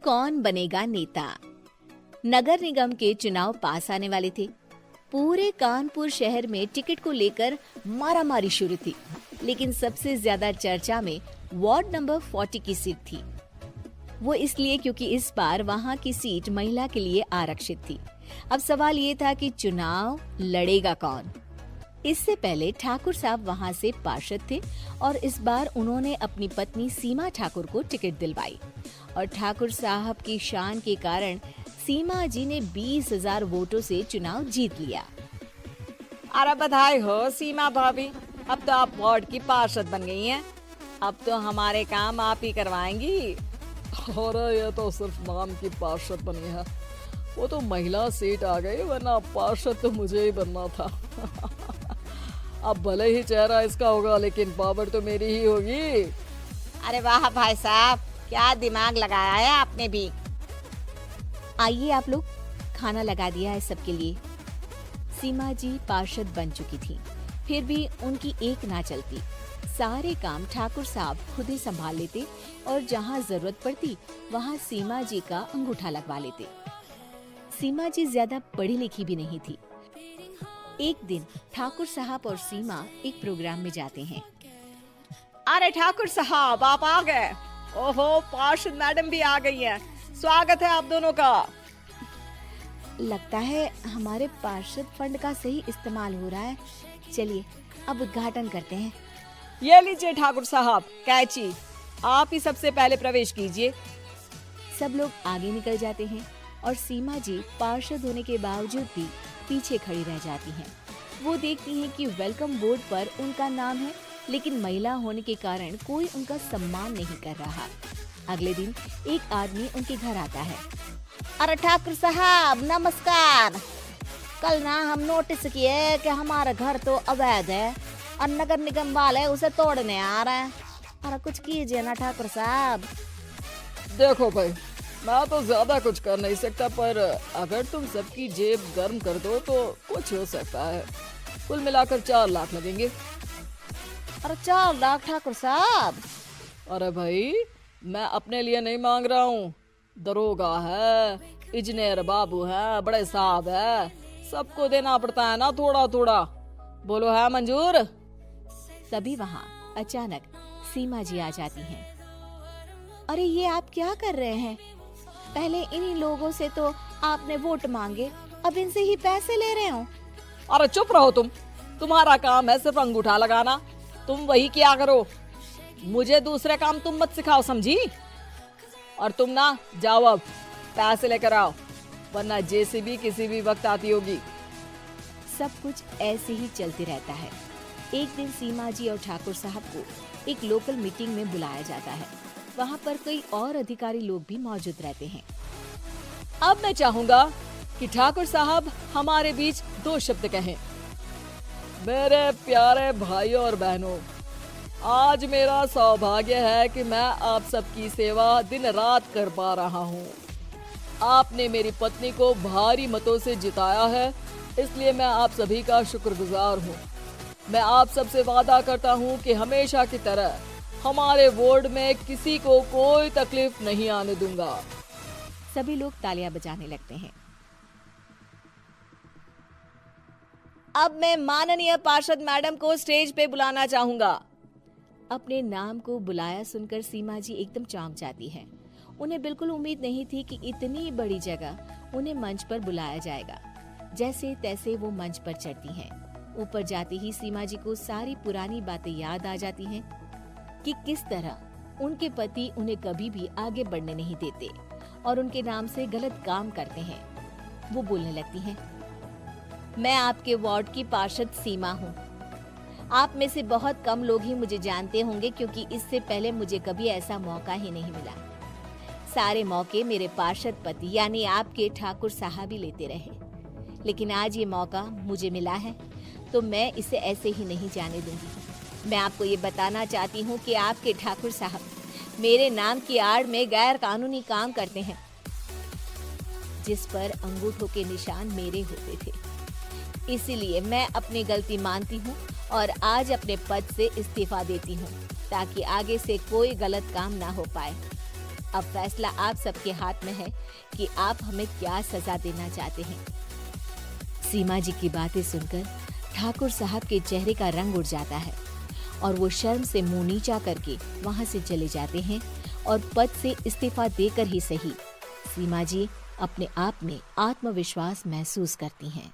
कौन बनेगा नेता। नगर निगम के चुनाव पास आने वाले थे। पूरे कानपुर शहर में टिकट को लेकर मारामारी शुरू थी, लेकिन सबसे ज्यादा चर्चा में वार्ड नंबर 40 की सीट थी। वो इसलिए क्योंकि इस बार वहां की सीट महिला के लिए आरक्षित थी। अब सवाल ये था कि चुनाव लड़ेगा कौन। इससे पहले ठाकुर साहब वहां से पार्षद थे और इस बार उन्होंने अपनी पत्नी सीमा ठाकुर को टिकट दिलवाई और ठाकुर साहब की शान के कारण सीमा जी ने 20,000 वोटों से चुनाव जीत लिया। अरे बधाई हो सीमा भाभी, अब तो आप वार्ड की पार्षद बन गई हैं। अब तो हमारे काम आप ही करवाएंगी। अरे ये तो सिर्फ नाम की पार्षद बनी है, वो तो महिला सीट आ गई, वरना पार्षद तो मुझे ही बनना था। अब भले ही चेहरा इसका होगा, लेकिन पावर तो मेरी ही होगी। अरे वाह भाई साहब, क्या दिमाग लगाया है आपने भी। आइए आप लोग, खाना लगा दिया है सबके लिए। सीमा जी पार्षद बन चुकी थी, फिर भी उनकी एक ना चलती। सारे काम ठाकुर साहब खुद ही संभाल लेते और जहाँ जरूरत पड़ती वहाँ सीमा जी का अंगूठा लगवा लेते। सीमा जी ज्यादा पढ़ी लिखी भी नहीं थी। एक दिन ठाकुर साहब और सीमा एक प्रोग्राम में जाते हैं। अरे ठाकुर साहब आप आ गए। ओहो, पार्षद मैडम भी आ गई हैं। स्वागत है आप दोनों का। लगता है हमारे पार्षद फंड का सही इस्तेमाल हो रहा है। चलिए अब उद्घाटन करते हैं। ये लीजिए ठाकुर साहब कैची, आप ही सबसे पहले प्रवेश कीजिए। सब लोग आगे निकल जाते हैं और सीमा जी पार्षद होने के बावजूद भी पीछे खड़ी रह जाती हैं। वो देखती हैं कि वेलकम बोर्ड पर उनका नाम है, लेकिन महिला होने के कारण कोई उनका सम्मान नहीं कर रहा। अगले दिन एक आदमी उनके घर आता है। अरे ठाकुर साहब नमस्कार। कल ना हम नोटिस किए कि हमारा घर तो अवैध है और नगर निगम वाले उसे तोड़ने आ रहे हैं। अरे कुछ कीजिए ना ठाकुर साहब। देखो भाई, मैं तो ज्यादा कुछ कर नहीं सकता, पर अगर तुम सबकी जेब गर्म कर दो तो कुछ हो सकता है। कुल मिलाकर 4 लाख लगेंगे। अरे 4 लाख ठाकुर साहब? अरे भाई, मैं अपने लिए नहीं मांग रहा हूँ। दरोगा है, इंजीनियर बाबू है, बड़े साहब है, सबको देना पड़ता है ना थोड़ा थोड़ा। बोलो है मंजूर? तभी वहाँ अचानक सीमा जी आ जाती हैं। अरे ये आप क्या कर रहे हैं? पहले इन्हीं लोगों से तो आपने वोट मांगे, अब इनसे ही पैसे ले रहे हो। अरे चुप रहो तुम, तुम्हारा काम है सिर्फ अंगूठा लगाना, तुम वही किया करो। मुझे दूसरे काम तुम मत सिखाओ, समझी? और तुम ना जाओ, अब पैसे लेकर आओ, वरना जेसीबी किसी भी वक्त आती होगी। सब कुछ ऐसे ही चलते रहता है। एक दिन सीमा जी और ठाकुर साहब को एक लोकल मीटिंग में बुलाया जाता है। वहाँ पर कई और अधिकारी लोग भी मौजूद रहते हैं। अब मैं चाहूंगा कि ठाकुर साहब हमारे बीच 2 शब्द कहें। मेरे प्यारे भाइयों और बहनों, आज मेरा सौभाग्य है कि मैं आप सबकी सेवा दिन रात कर पा रहा हूँ। आपने मेरी पत्नी को भारी मतों से जिताया है, इसलिए मैं आप सभी का शुक्रगुजार हूँ। मैं आप सबसे वादा करता हूँ कि हमेशा की तरह हमारे वार्ड में किसी को कोई तकलीफ नहीं आने दूंगा। सभी लोग तालियां बजाने लगते हैं। अब मैं माननीय पार्षद मैडम को स्टेज पे बुलाना चाहूंगा। अपने नाम को बुलाया सुनकर सीमा जी एकदम चौंक जाती है। उन्हें बिल्कुल उम्मीद नहीं थी कि इतनी बड़ी जगह उन्हें मंच पर बुलाया जाएगा। जैसे तैसे वो मंच पर चढ़ती हैं। ऊपर जाते ही सीमा जी को सारी पुरानी बातें याद आ जाती हैं कि किस तरह उनके पति उन्हें कभी भी आगे बढ़ने नहीं देते और उनके नाम से गलत काम करते हैं। वो बोलने लगती हैं, मैं आपके वार्ड की पार्षद सीमा हूँ। आप में से बहुत कम लोग ही मुझे जानते होंगे, क्योंकि इससे पहले मुझे कभी ऐसा मौका ही नहीं मिला। सारे मौके मेरे पार्षद पति यानी आपके ठाकुर साहब ही लेते रहे, लेकिन आज ये मौका मुझे मिला है तो मैं इसे ऐसे ही नहीं जाने दूंगी। मैं आपको ये बताना चाहती हूँ कि आपके ठाकुर साहब मेरे नाम की आड़ में गैर कानूनी काम करते हैं, जिस पर अंगूठों के निशान मेरे होते थे। इसीलिए मैं अपनी गलती मानती हूँ और आज अपने पद से इस्तीफा देती हूँ, ताकि आगे से कोई गलत काम ना हो पाए। अब फैसला आप सबके हाथ में है कि आप हमें क्या सजा देना चाहते हैं। सीमा जी की बातें सुनकर ठाकुर साहब के चेहरे का रंग उड़ जाता है और वो शर्म से मुंह नीचा करके वहां से चले जाते हैं और पद से इस्तीफा देकर ही सही सीमा जी अपने आप में आत्मविश्वास महसूस करती हैं।